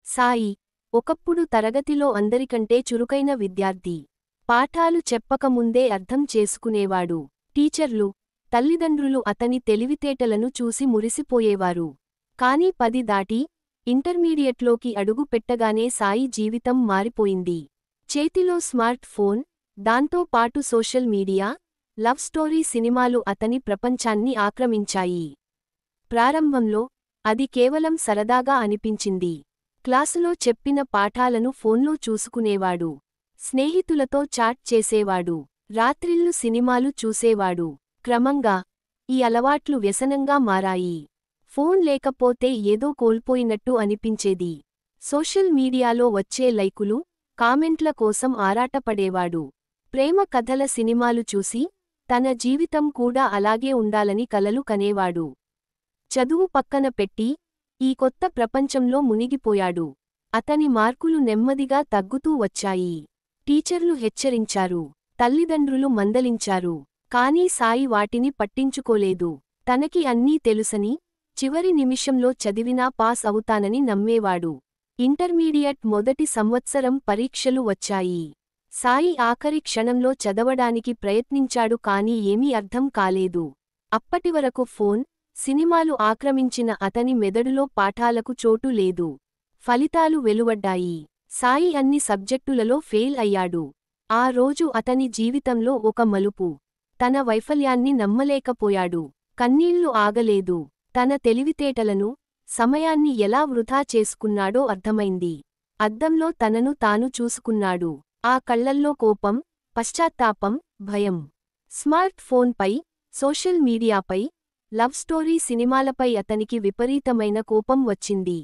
సాయి ఒకప్పుడు తరగతిలో అందరికంటే చురుకైన విద్యార్థి. పాఠాలు చెప్పకముందే అర్థం చేసుకునేవాడు. టీచర్లు, తల్లిదండ్రులు అతని తెలివితేటలను చూసి మురిసిపోయేవారు. కాని 10 దాటి ఇంటర్మీడియట్లోకి అడుగు పెట్టగానే సాయి జీవితం మారిపోయింది. చేతిలో స్మార్ట్ ఫోన్, దాంతో పాటు సోషల్ మీడియా, లవ్ స్టోరీ సినిమాలు అతని ప్రపంచాన్ని ఆక్రమించాయి. ప్రారంభంలో అది కేవలం సరదాగా అనిపించింది. క్లాసులో చెప్పిన పాఠాలను ఫోన్లో చూసుకునేవాడు. స్నేహితులతో చాట్ చేసేవాడు. రాత్రిళ్లు సినిమాలు చూసేవాడు. క్రమంగా ఈ అలవాట్లు వ్యసనంగా మారాయి. ఫోన్ లేకపోతే ఏదో కోల్పోయినట్టు అనిపించేది. సోషల్ మీడియాలో వచ్చే లైకులు, కామెంట్ల కోసం ఆరాటపడేవాడు. ప్రేమ కథల సినిమాలు చూసి తన జీవితం కూడా అలాగే ఉండాలని కలలు కనేవాడు. చదువు పక్కన పెట్టి ఈ కొత్త ప్రపంచంలో మునిగిపోయాడు. అతని మార్కులు నెమ్మదిగా తగ్గుతూ వచ్చాయి. టీచర్లు హెచ్చరించారు, తల్లిదండ్రులు మందలించారు. కానీ సాయి వాటిని పట్టించుకోలేదు. తనకి అన్నీ తెలుసని, చివరి నిమిషంలో చదివినా పాస్ అవుతానని నమ్మేవాడు. ఇంటర్మీడియట్ మొదటి సంవత్సరం పరీక్షలు వచ్చాయి. సాయి ఆఖరి క్షణంలో చదవడానికి ప్రయత్నించాడు కానీ ఏమీ అర్థం కాలేదు. అప్పటివరకు ఫోన్, సినిమాలు ఆక్రమించిన అతని మెదడులో పాఠాలకు చోటు లేదు. ఫలితాలు వెలువడ్డాయి. సాయి అన్ని సబ్జెక్టులలో ఫెయిల్ అయ్యాడు. ఆ రోజు అతని జీవితంలో ఒక మలుపు. తన వైఫల్యాన్ని నమ్మలేకపోయాడు. కన్నీళ్లు ఆగలేదు. తన తెలివితేటలను, సమయాన్ని ఎలా వృధా చేసుకున్నాడో అర్థమైంది. అద్దంలో తనను తాను చూసుకున్నాడు. ఆ కళ్లల్లో కోపం, పశ్చాత్తాపం, భయం. స్మార్ట్ ఫోన్పై, సోషల్ మీడియాపై, లవ్ స్టోరీ సినిమాలపై అతనికి విపరీతమైన కోపం వచ్చింది.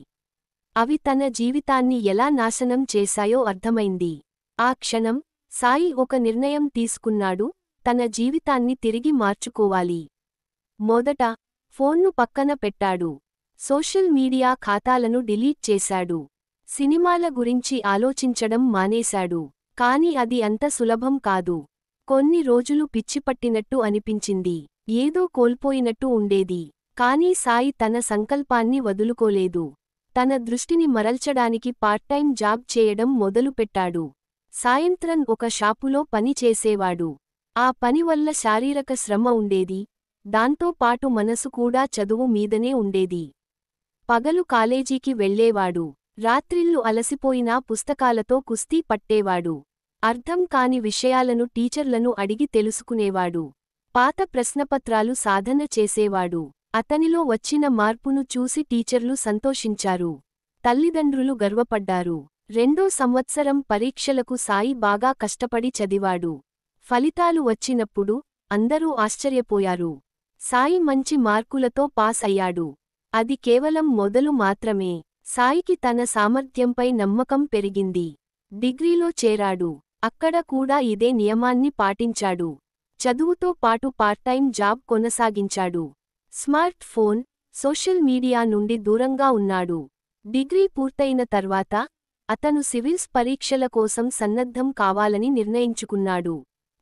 అవి తన జీవితాన్ని ఎలా నాశనం చేశాయో అర్థమైంది. ఆ క్షణం సాయి ఒక నిర్ణయం తీసుకున్నాడు, తన జీవితాన్ని తిరిగి మార్చుకోవాలి. మొదట ఫోన్ను పక్కన పెట్టాడు. సోషల్ మీడియా ఖాతాలను డిలీట్ చేశాడు. సినిమాల గురించి ఆలోచించడం మానేశాడు. కాని అది అంత సులభం కాదు. కొన్ని రోజులు పిచ్చిపట్టినట్టు అనిపించింది. ఏదో కోల్పోయినట్టు ఉండేది. కానీ సాయి తన సంకల్పాన్ని వదులుకోలేదు. తన దృష్టిని మరల్చడానికి పార్ట్ టైం జాబ్ చేయడం మొదలుపెట్టాడు. సాయంత్రం ఒక షాపులో పని చేసేవాడు. ఆ పని వల్ల శారీరక శ్రమ ఉండేది. దాంతో పాటు మనసు కూడా చదువు మీదనే ఉండేది. పగలు కాలేజీకి వెళ్లేవాడు. రాత్రిళ్లు అలసిపోయినా పుస్తకాలతో కుస్తీ పట్టేవాడు. అర్థం కాని విషయాలను టీచర్లను అడిగి తెలుసుకునేవాడు. పాత ప్రశ్నపత్రాలు సాధన చేసేవాడు. అతనిలో వచ్చిన మార్పును చూసి టీచర్లు సంతోషించారు. తల్లిదండ్రులు గర్వపడ్డారు. 2వ సంవత్సరం పరీక్షలకు సాయి బాగా కష్టపడి చదివాడు. ఫలితాలు వచ్చినప్పుడు అందరూ ఆశ్చర్యపోయారు. సాయి మంచి మార్కులతో పాస్ అయ్యాడు. అది కేవలం మొదలు మాత్రమే. సాయికి తన సామర్థ్యంపై నమ్మకం పెరిగింది. డిగ్రీలో చేరాడు. అక్కడ కూడా ఇదే నియమాన్ని పాటించాడు. చదువుతో పాటు పార్ట్ టైం జాబ్ కొనసాగించాడు. స్మార్ట్ ఫోన్, సోషల్ మీడియా నుండి దూరంగా ఉన్నాడు. డిగ్రీ పూర్తయిన తర్వాత అతను సివిల్స్ పరీక్షల కోసం సన్నద్ధం కావాలని నిర్ణయించుకున్నాడు.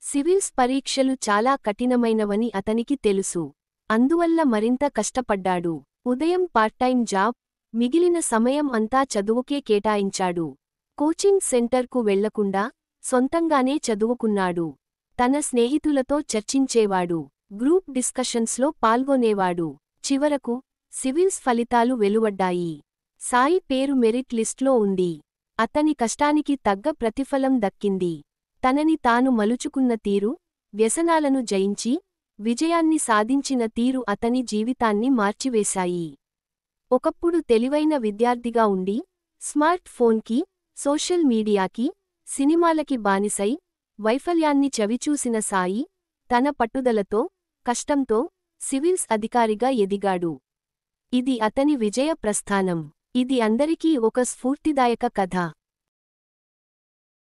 సివిల్స్ పరీక్షలు చాలా కఠినమైనవని అతనికి తెలుసు. అందువల్ల మరింత కష్టపడ్డాడు. ఉదయం పార్ట్ టైం జాబ్, మిగిలిన సమయం అంతా చదువుకే కేటాయించాడు. కోచింగ్ సెంటర్కు వెళ్లకుండా సొంతంగానే చదువుకున్నాడు. తన స్నేహితులతో చర్చించేవాడు. గ్రూప్ డిస్కషన్స్లో పాల్గొనేవాడు. చివరకు సివిల్స్ ఫలితాలు వెలువడ్డాయి. సాయి పేరు మెరిట్ లిస్ట్లో ఉంది. అతని కష్టానికి తగ్గ ప్రతిఫలం దక్కింది. తనని తాను మలుచుకున్న తీరు, వ్యసనాలను జయించి విజయాన్ని సాధించిన తీరు అతని జీవితాన్ని మార్చివేశాయి. ఒకప్పుడు తెలివైన విద్యార్థిగా ఉండి, స్మార్ట్ ఫోన్కి, సోషల్ మీడియాకి, సినిమాలకి బానిసై వైఫల్యాన్ని చవిచూసిన సాయి తన పట్టుదలతో, కష్టంతో సివిల్స్ అధికారిగా ఎదిగాడు. ఇది అతని విజయ ప్రస్థానం. ఇది అందరికీ ఒక స్ఫూర్తిదాయక కథ.